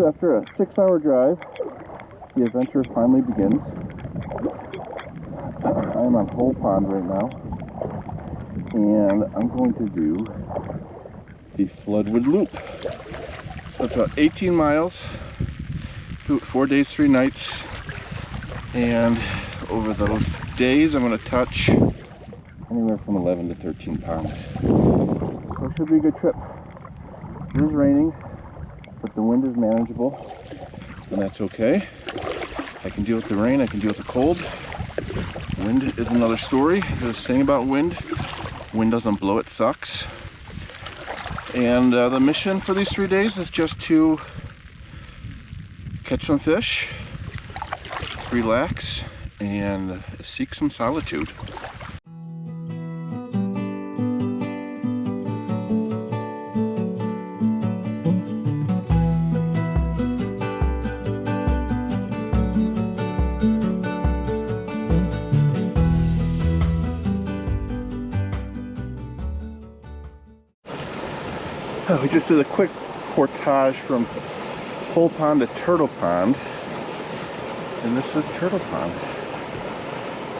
after a 6-hour drive, the adventure finally begins. I'm on Hoel Pond right now, and I'm going to do the Floodwood Loop. So it's about 18 miles, do it 4 days, 3 nights, and over those days I'm going to touch anywhere from 11 to 13 ponds. So it should be a good trip. It is raining, but the wind is manageable, and that's okay. I can deal with the rain, I can deal with the cold. Wind is another story. There's a saying about wind. Wind doesn't blow, it sucks. And the mission for these 3 days is just to catch some fish, relax, and seek some solitude. We just did a quick portage from Hoel Pond to Turtle Pond, and this is Turtle Pond.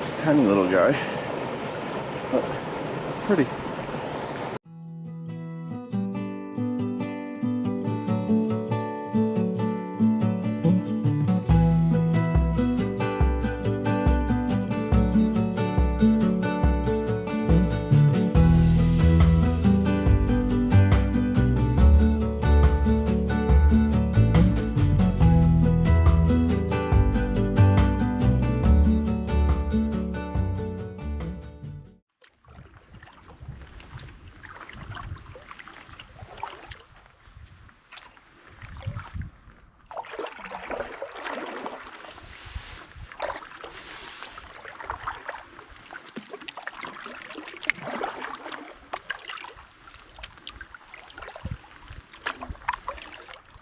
It's a tiny little guy, but pretty.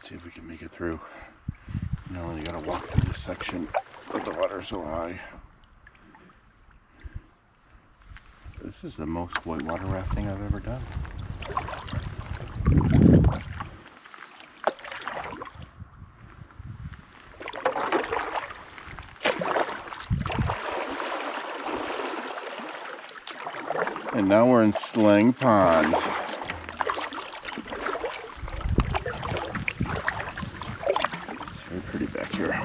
See if we can make it through. No, you gotta walk through this section, but the water's so high. This is the most whitewater rafting I've ever done. And now we're in Sling Pond. Pretty back here.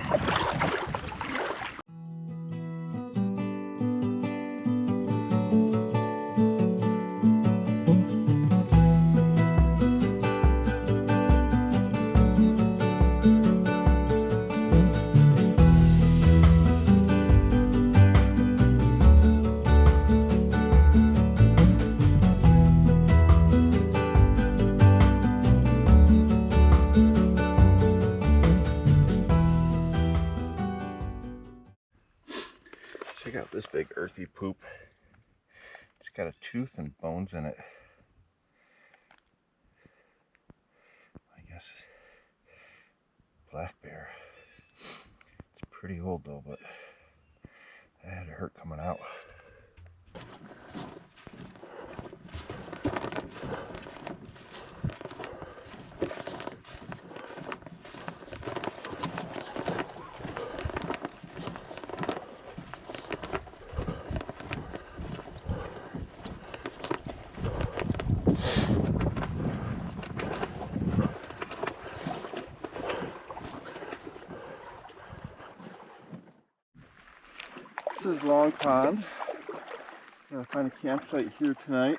Check out this big earthy poop. It's got a tooth and bones in it. I guess black bear. It's pretty old though, but that had to hurt coming out. This is Long Pond. I'm gonna find a campsite here tonight.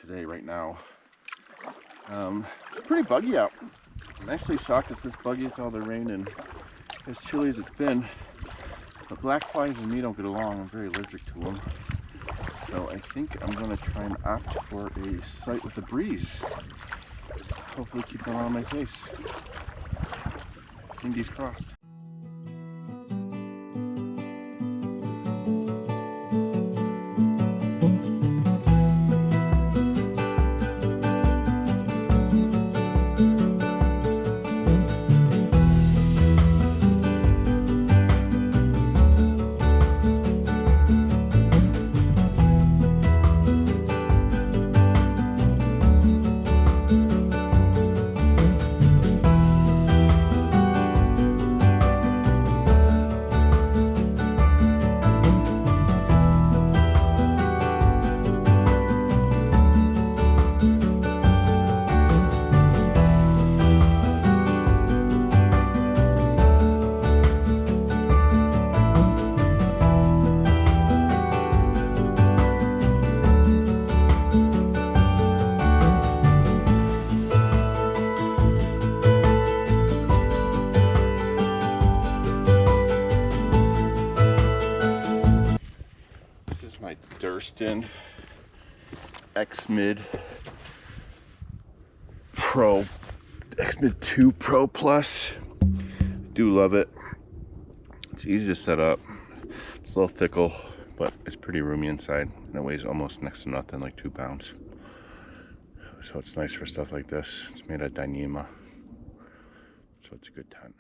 Today, right now. It's pretty buggy out. I'm actually shocked it's this buggy with all the rain and as chilly as it's been. But black flies and me don't get along. I'm very allergic to them. So I think I'm gonna try and opt for a site with a breeze. Hopefully keep them on my face. Fingers crossed. Thurston X-Mid Pro, X-Mid 2 Pro Plus. Do love it. It's easy to set up. It's a little fickle, but it's pretty roomy inside, and it weighs almost next to nothing, like 2 pounds. So it's nice for stuff like this. It's made of Dyneema, so it's a good tent.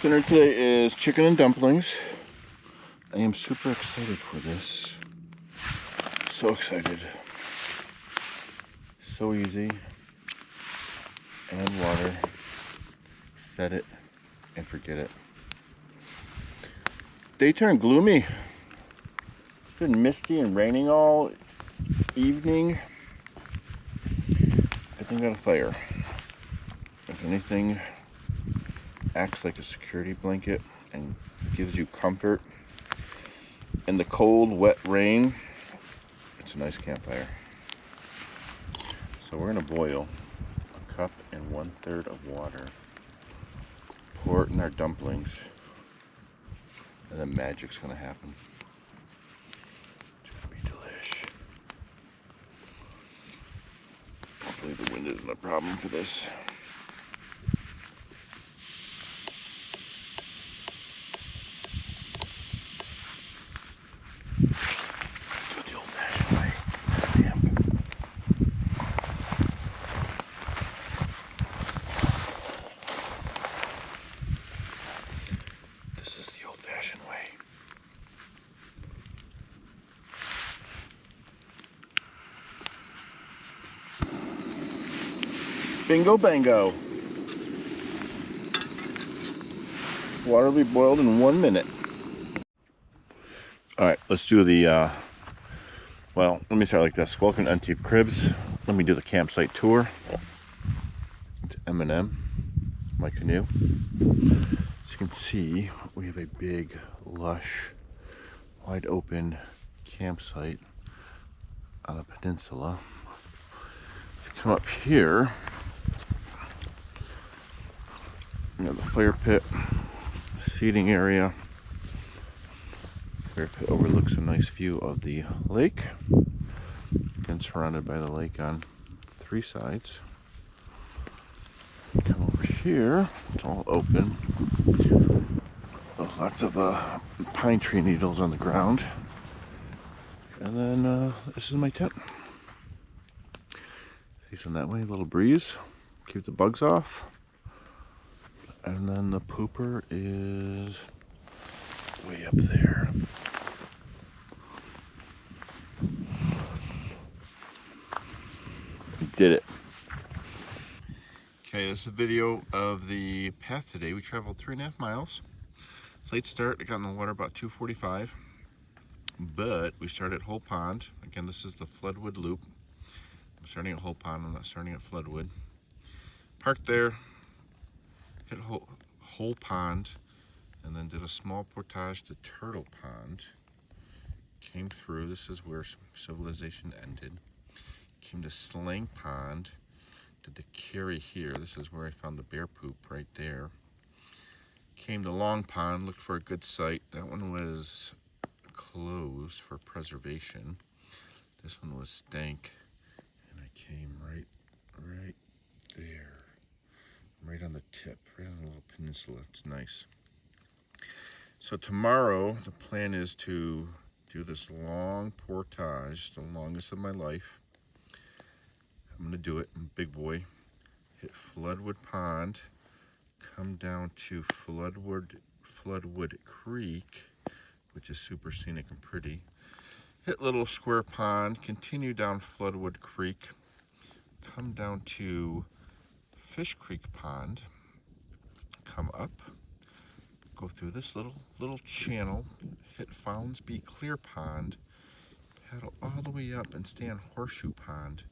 Dinner today is chicken and dumplings. I am super excited for this. So excited. So easy. Add water. Set it and forget it. Day turned gloomy. It's been misty and raining all evening. I think got a fire. If anything, acts like a security blanket and gives you comfort. In the cold, wet rain, it's a nice campfire. So we're gonna boil a cup and 1/3 of water. Pour it in our dumplings, and then magic's gonna happen. It's gonna be delish. Hopefully the wind isn't a problem for this. This is the old-fashioned way. Bingo bango. Water will be boiled in 1 minute. All right, let's do the, well, let me start like this. Welcome to NT Cribs. Let me do the campsite tour. It's M&M, my canoe. As you can see, we have a big, lush, wide open campsite on a peninsula. If you come up here, you have the fire pit, seating area. Fire pit overlooks a nice view of the lake. Again, surrounded by the lake on 3 sides. Come over here, it's all open. Lots of pine tree needles on the ground. And then this is my tent. Facing that way, a little breeze, keep the bugs off. And then the pooper is way up there. Did it. Okay, this is a video of the path today. We traveled 3.5 miles. Late start, I got in the water about 2:45. But we started at Hoel Pond. Again, this is the Floodwood loop. I'm starting at Hoel Pond, I'm not starting at Floodwood. Parked there, hit Hoel Pond, and then did a small portage to Turtle Pond. Came through, this is where civilization ended. Came to Slang Pond, did the carry here. This is where I found the bear poop right there. Came to Long Pond, looked for a good site. That one was closed for preservation. This one was stank, and I came right there, right on the tip, right on the little peninsula. It's nice. So tomorrow the plan is to do this long portage, the longest of my life. I'm gonna do it, I'm a big boy. Hit Floodwood Pond, come down to Floodwood Creek, which is super scenic and pretty. Hit Little Square Pond, continue down Floodwood Creek, come down to Fish Creek Pond, come up, go through this little channel, hit Fowlsby Clear Pond, paddle all the way up and stay on Horseshoe Pond,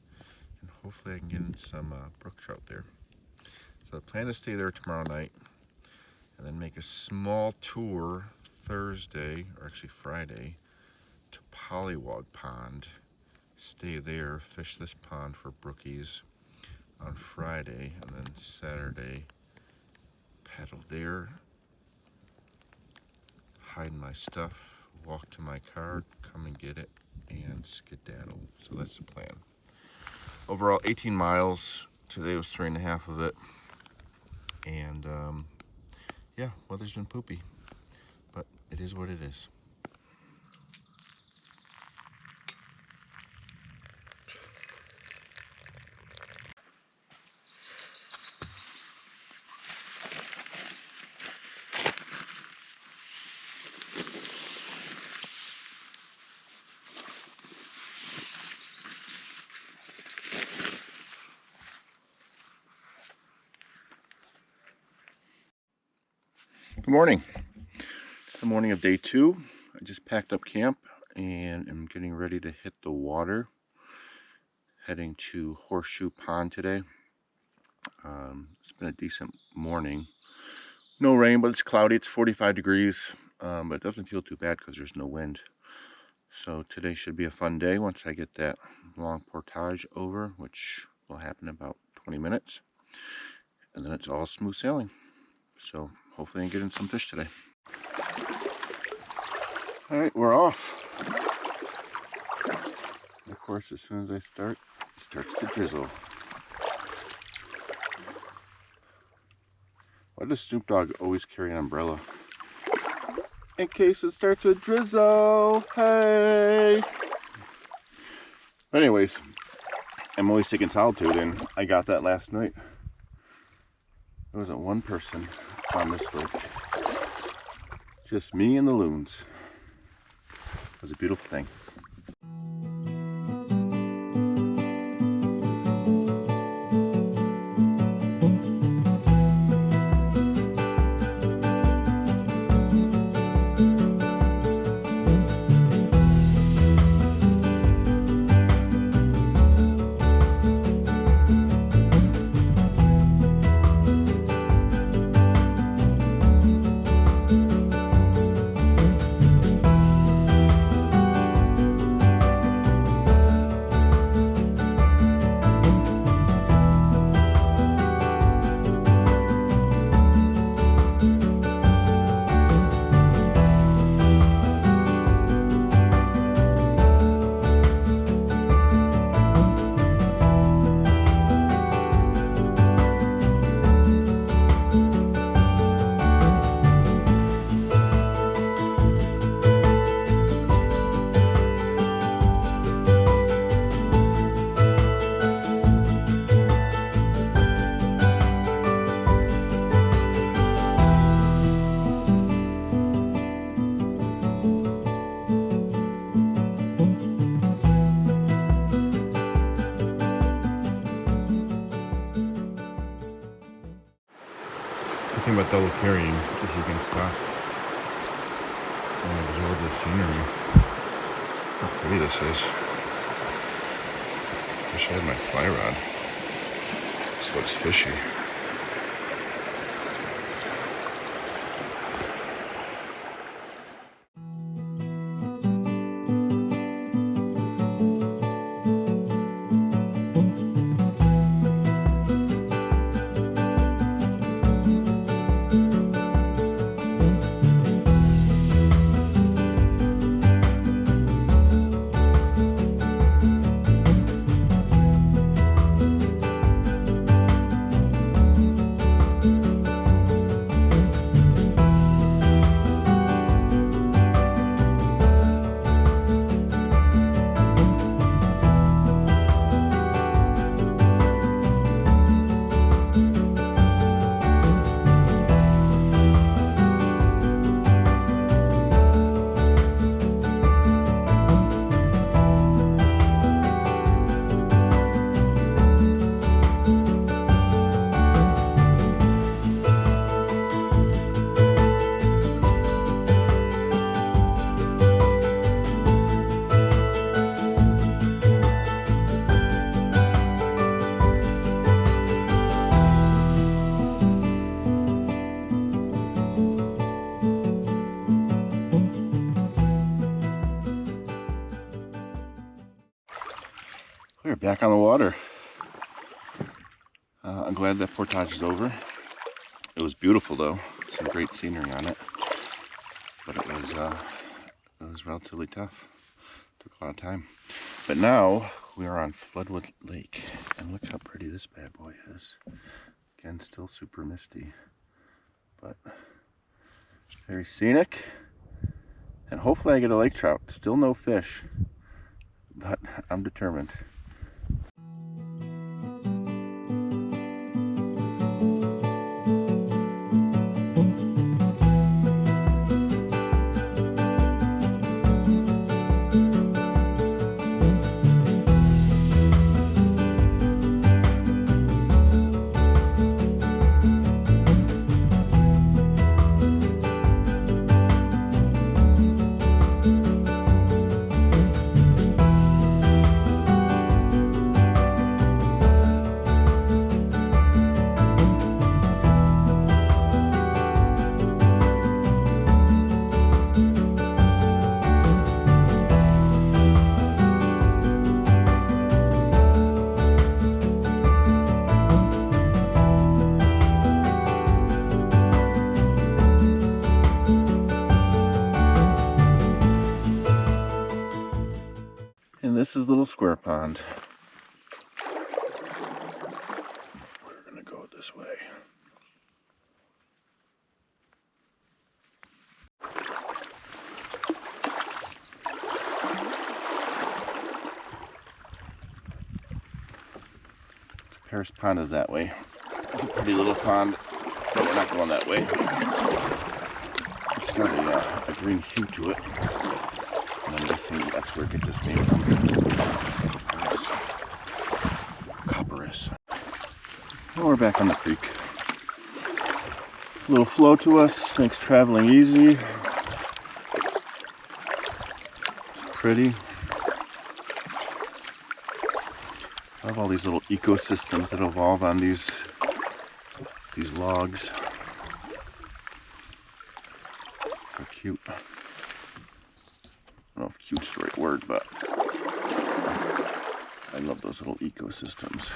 and hopefully I can get in some brook trout there. So the plan is to stay there tomorrow night and then make a small tour Thursday, or actually Friday, to Pollywog Pond. Stay there, fish this pond for brookies on Friday, and then Saturday paddle there, hide my stuff, walk to my car, come and get it, and skedaddle. So that's the plan. Overall 18 miles. Today was 3.5 of it. And yeah, weather's been poopy, but it is what it is. Good morning. It's the morning of day 2. I just packed up camp and am getting ready to hit the water. Heading to Horseshoe Pond today. It's been a decent morning. No rain, but it's cloudy. It's 45 degrees, but it doesn't feel too bad because there's no wind. So today should be a fun day once I get that long portage over, which will happen in about 20 minutes. And then it's all smooth sailing. So hopefully I can get in some fish today. All right, we're off. And of course, as soon as I start, it starts to drizzle. Why does Snoop Dogg always carry an umbrella? In case it starts to drizzle, hey! But anyways, I'm always taking Solitude, and I got that last night. There wasn't one person on this lake. Just me and the loons. It was a beautiful thing. The thing about double carrying is you can stop and absorb the scenery. How pretty this is. Wish I had my fly rod. This looks fishy. back on the water. I'm glad that portage is over. It was beautiful though, some great scenery on it, but it was relatively tough. Took a lot of time. But now we are on Floodwood Lake, and look how pretty this bad boy is. Again, still super misty, but very scenic. And hopefully I get a lake trout. Still no fish, but I'm determined. And this is Little Square Pond. We're gonna go this way. Paris Pond is that way. It's a pretty little pond, but we're not going that way. It's got a green hue to it. And I'm guessing that's where it gets its name from. Copperas. Now we're back on the creek. A little flow to us, makes traveling easy. It's pretty. I love all these little ecosystems that evolve on these logs. They're cute. I don't know if cute's the right word, but I love those little ecosystems.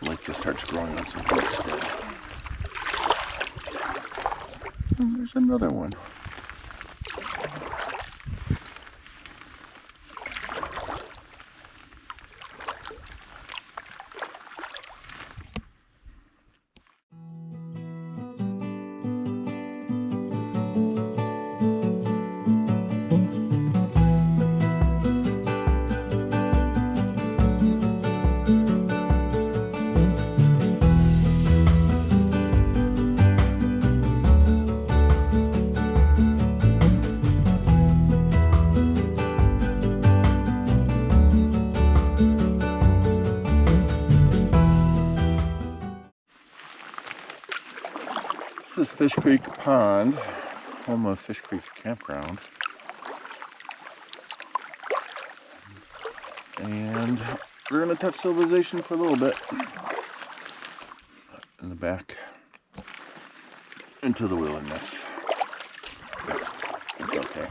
Like this starts growing on something instead. And there's another one. This is Fish Creek Pond, home of Fish Creek Campground. And we're going to touch civilization for a little bit. In the back, into the wilderness. It's okay.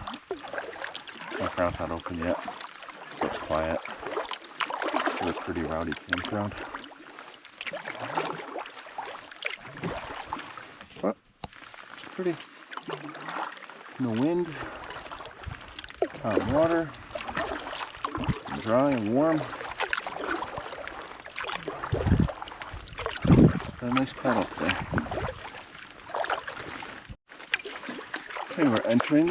Campground's not open yet, so it's quiet. It's a pretty rowdy campground. But it's pretty. No wind, calm water, and dry and warm. It's got a nice paddle there. Okay, we're entering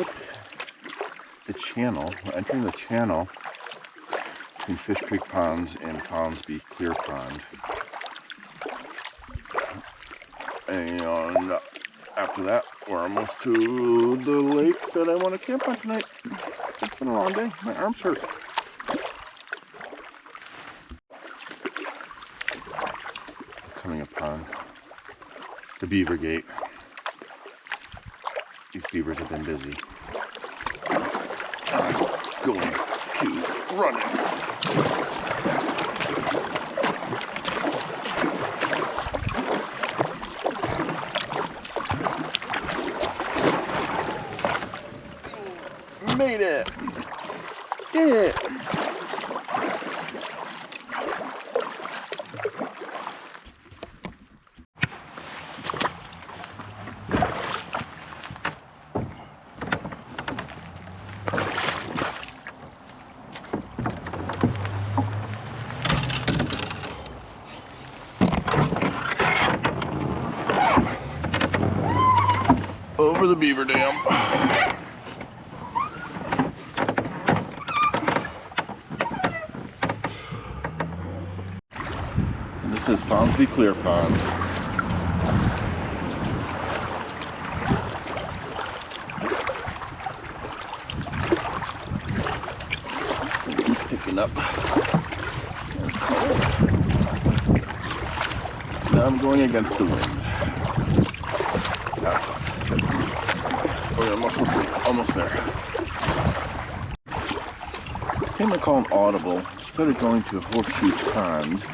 the channel. We're entering the channel between Fish Creek Ponds and Fowlsby Clear Pond. And after that, we're almost to the lake that I want to camp on tonight. It's been a long day. My arms hurt. Coming upon the beaver gate. These beavers have been busy. I'm going to run it. Made it! Did it! over the beaver dam. And this is Fonsby Clear Pond. He's picking up. Now I'm going against the wind. Oh, almost there. I think I call him Audible. Instead of going to Horseshoe Pond,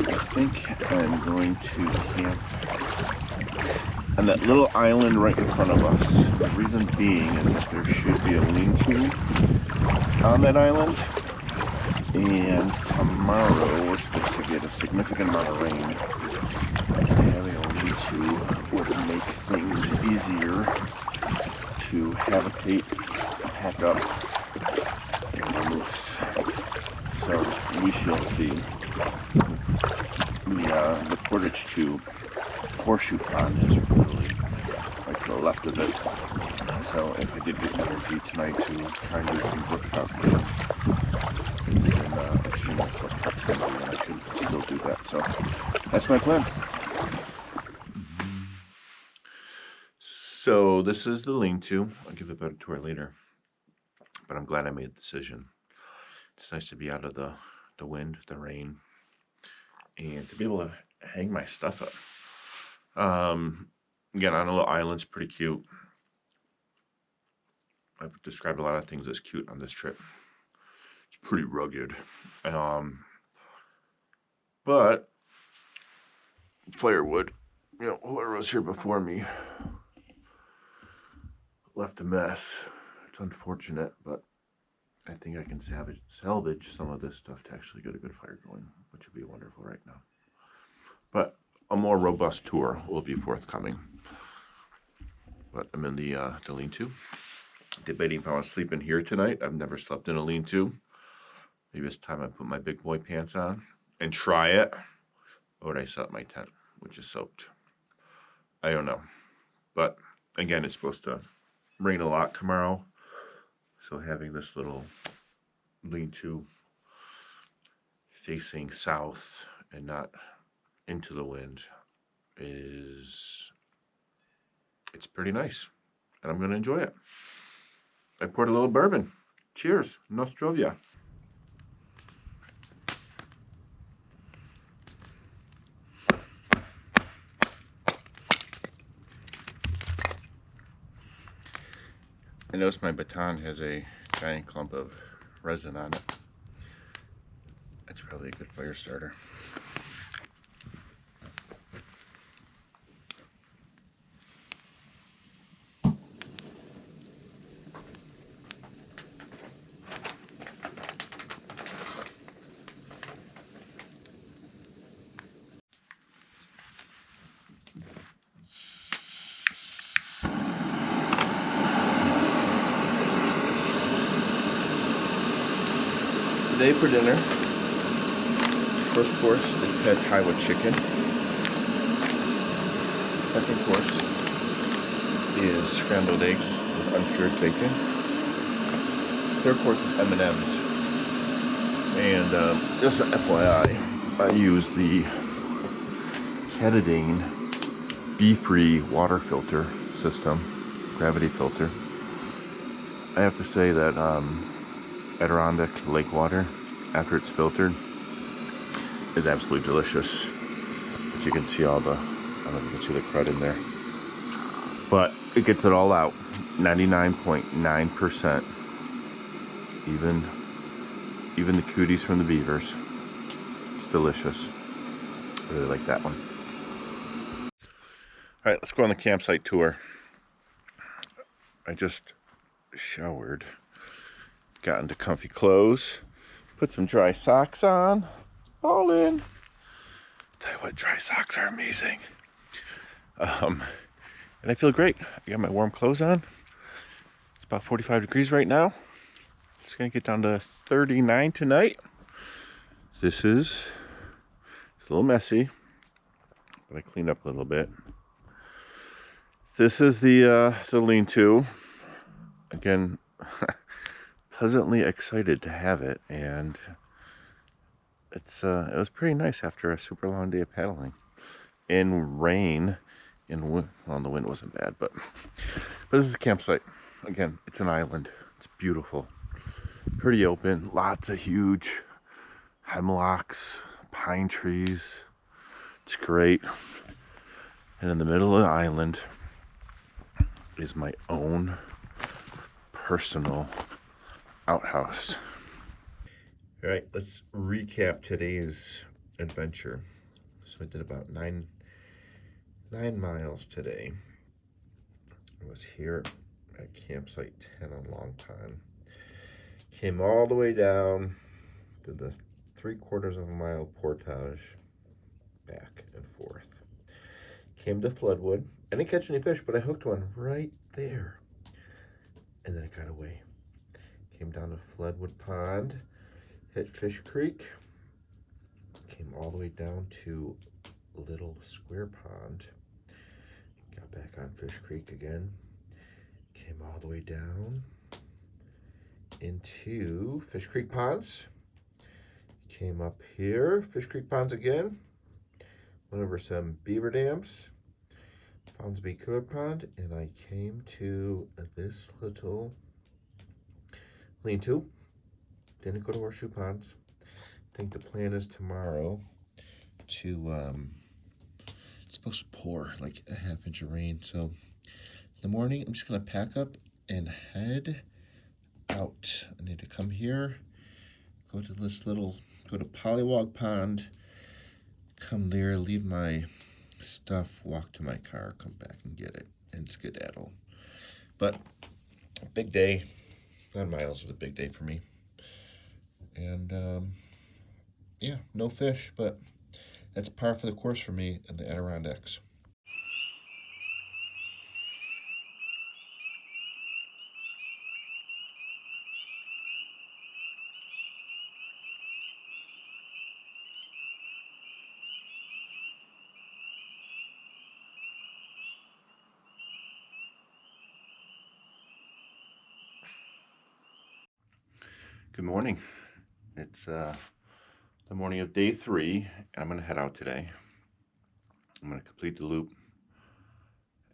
I think I'm going to camp on that little island right in front of us. The reason being is that there should be a lean-to on that island. And tomorrow we're supposed to get a significant amount of rain. Having a lean-to would make things easier to habitate, pack up, and moose. So we shall see. The portage to Horseshoe Pond is really right to the left of it. So if I did get energy tonight to try and do some brook trout fishing, it's in extremely close proximity and I can still do that. So that's my plan. So this is the lean-to. I'll give a better tour later. But I'm glad I made the decision. It's nice to be out of the wind, the rain, and to be able to hang my stuff up. Again, on a little island's pretty cute. I've described a lot of things as cute on this trip. It's pretty rugged. But firewood, you know, whoever was here before me left a mess. It's unfortunate, but I think I can salvage some of this stuff to actually get a good fire going, which would be wonderful right now. But a more robust tour will be forthcoming. But I'm in the lean-to. Debating if I want to sleep in here tonight. I've never slept in a lean-to. Maybe it's time I put my big boy pants on and try it. Or would I set up my tent, which is soaked? I don't know. But again, it's supposed to rain a lot tomorrow. So having this little lean-to facing south and not into the wind it's pretty nice. And I'm going to enjoy it. I poured a little bourbon. Cheers. Nostrovia. I noticed my baton has a giant clump of resin on it. That's probably a good fire starter. Today for dinner, first course is pad thai with chicken. Second course is scrambled eggs with uncured bacon. Third course is M&Ms. And just an FYI, I use the Canoe bee-free water filter system, gravity filter. I have to say that Adirondack lake water, after it's filtered, is absolutely delicious. But you can see all the, I don't know if you can see the crud in there. But it gets it all out, 99.9%. Even the cooties from the beavers. It's delicious. I really like that one. All right, let's go on the campsite tour. I just showered. Got into comfy clothes, put some dry socks on, all in. Tell you what, dry socks are amazing. And I feel great. I got my warm clothes on. It's about 45 degrees right now. It's gonna get down to 39 tonight. It's a little messy, but I cleaned up a little bit. This is the lean-to. Again, pleasantly excited to have it, and it was pretty nice after a super long day of paddling. In rain, well, the wind wasn't bad, but this is a campsite. Again, it's an island. It's beautiful, pretty open, lots of huge hemlocks, pine trees. It's great. And in the middle of the island is my own personal outhouse. All right, let's recap today's adventure. So I did about nine miles today. I was here at campsite 10 on Long Pond. Came all the way down, did the 3/4 of a mile portage back and forth. Came to Floodwood. I didn't catch any fish, but I hooked one right there. And then it got away. Came down to Floodwood Pond, hit Fish Creek, came all the way down to Little Square Pond, got back on Fish Creek again, came all the way down into Fish Creek Ponds, came up here, Fish Creek Ponds again, went over some beaver dams, Fondsby Killer Pond, and I came to this little lean-to. Didn't go to Horseshoe Ponds. I think the plan is tomorrow to, it's supposed to pour like a half-inch of rain. So in the morning, I'm just gonna pack up and head out. I need to come here, go to Pollywog Pond, come there, leave my stuff, walk to my car, come back and get it, and skedaddle. But a big day. 9 miles is a big day for me. And yeah, no fish, but that's par for the course for me in the Adirondacks. Good morning. It's the morning of day 3, and I'm going to head out today. I'm going to complete the loop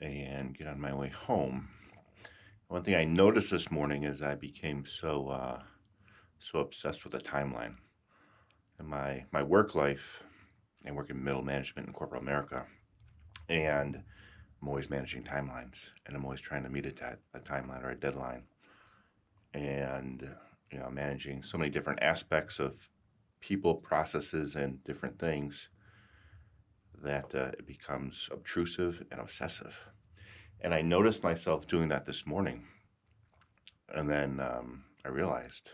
and get on my way home. One thing I noticed this morning is I became so obsessed with the timeline. In my work life, I work in middle management in corporate America, and I'm always managing timelines, and I'm always trying to meet a timeline or a deadline. And managing so many different aspects of people, processes, and different things that it becomes obtrusive and obsessive. And I noticed myself doing that this morning. And then I realized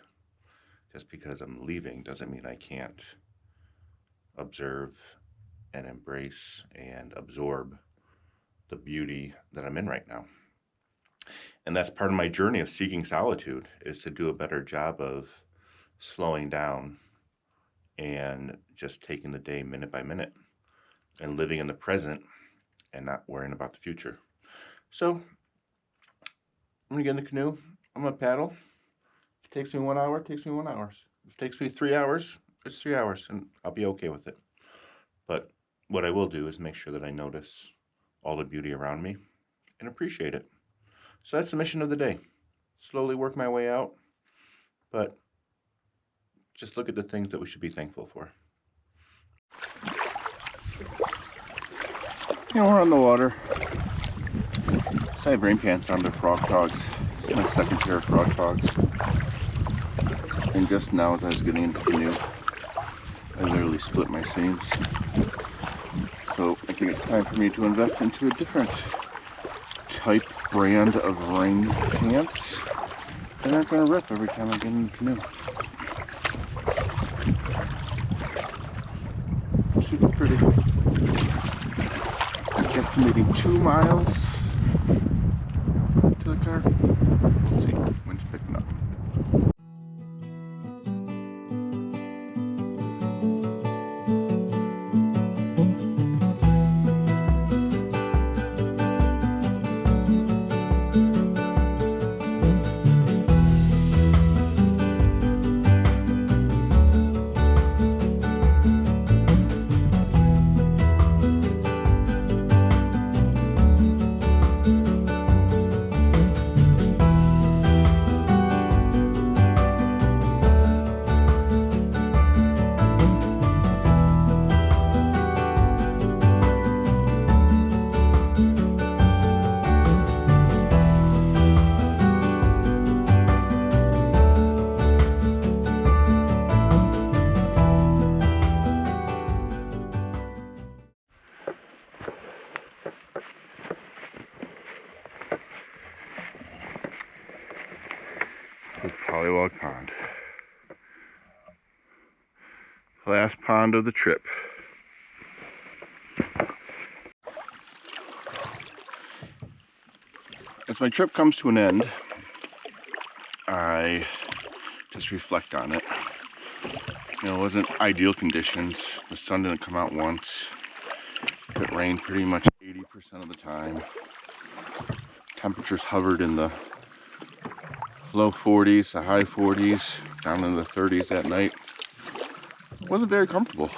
just because I'm leaving doesn't mean I can't observe and embrace and absorb the beauty that I'm in right now. And that's part of my journey of seeking solitude, is to do a better job of slowing down and just taking the day minute by minute and living in the present and not worrying about the future. So I'm gonna get in the canoe, I'm gonna paddle. If it takes me 1 hour, it takes me 1 hour. If it takes me 3 hours, it's 3 hours, and I'll be okay with it. But what I will do is make sure that I notice all the beauty around me and appreciate it. So that's the mission of the day. Slowly work my way out, but just look at the things that we should be thankful for. We're on the water. So I have rain pants on, the frog togs. This is my second pair of frog togs. And just now as I was getting into the canoe, I literally split my seams. So I think it's time for me to invest into a different type brand of rain pants that aren't going to rip every time I get in the canoe. Super pretty. Estimating 2 miles to the car. We'll see. Wind's picking up. Hoel Pond. Last pond of the trip. As my trip comes to an end, I just reflect on it. You know, it wasn't ideal conditions. The sun didn't come out once. It rained pretty much 80% of the time. Temperatures hovered in the low 40s, the high 40s, down in the 30s at night. It wasn't very comfortable,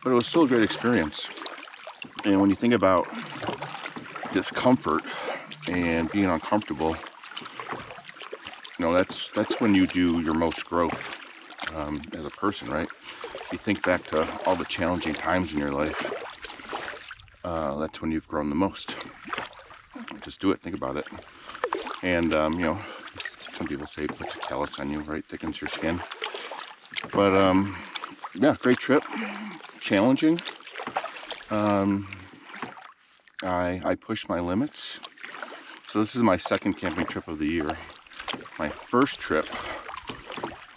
but it was still a great experience. And when you think about discomfort and being uncomfortable, you know, that's when you do your most growth as a person, right? You think back to all the challenging times in your life, that's when you've grown the most. Just do it, think about it. And you know, some people say it puts a callus on you, right? Thickens your skin. But yeah, great trip, challenging. I pushed my limits. So this is my second camping trip of the year. My first trip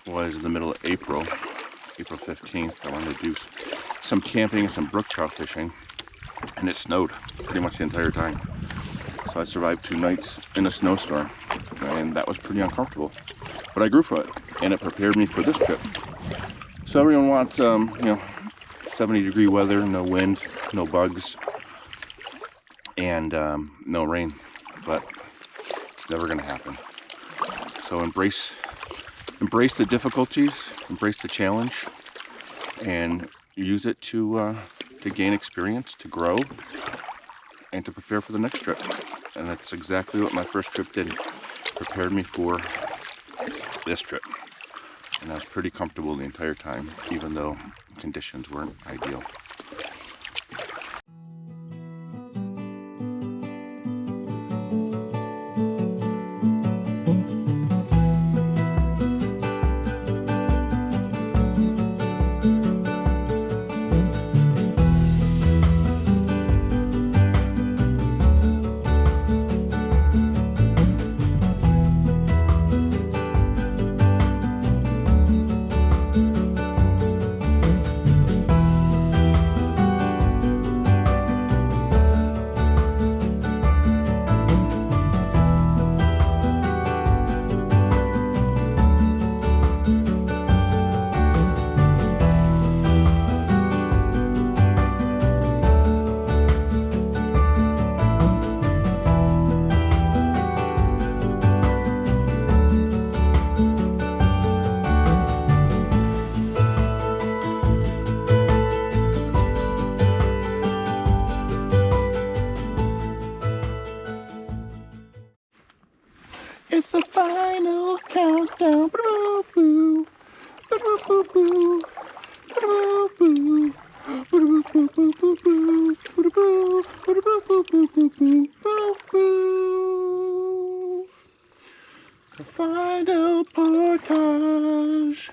was in the middle of April 15th. I wanted to do some camping and some brook trout fishing, and it snowed pretty much the entire time. So I survived 2 nights in a snowstorm, and that was pretty uncomfortable. But I grew from it, and it prepared me for this trip. So everyone wants, you know, 70-degree weather, no wind, no bugs, and no rain. But it's never going to happen. So embrace the difficulties, embrace the challenge, and use it to gain experience, to grow, and to prepare for the next trip. And that's exactly what my first trip did. Prepared me for this trip. And I was pretty comfortable the entire time, even though conditions weren't ideal. It's the final countdown. The final portage.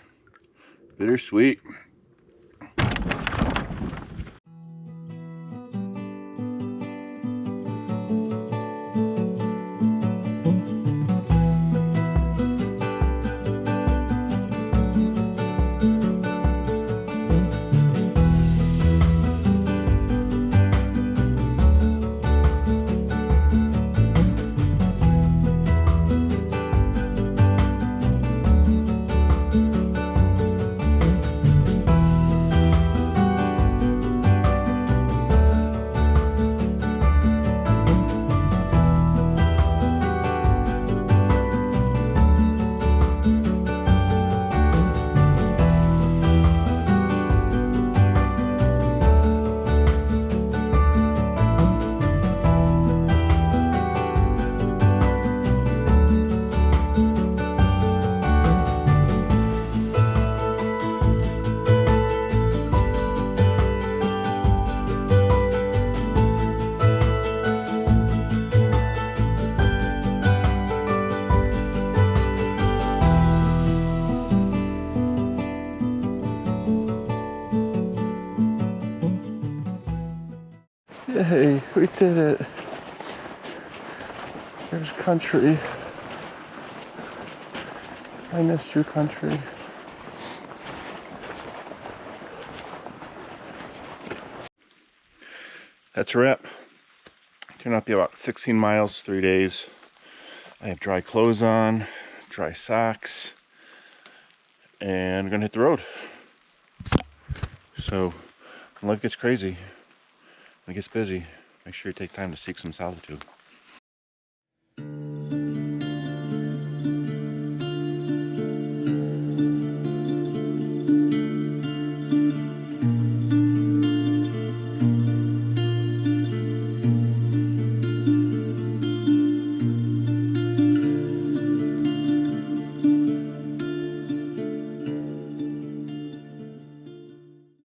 Bittersweet. Yay, we did it. There's country. I missed your country. That's a wrap. Turned out to be about 16 miles, 3 days. I have dry clothes on, dry socks, and I'm gonna hit the road. So, when life gets crazy, when it gets busy, make sure you take time to seek some solitude.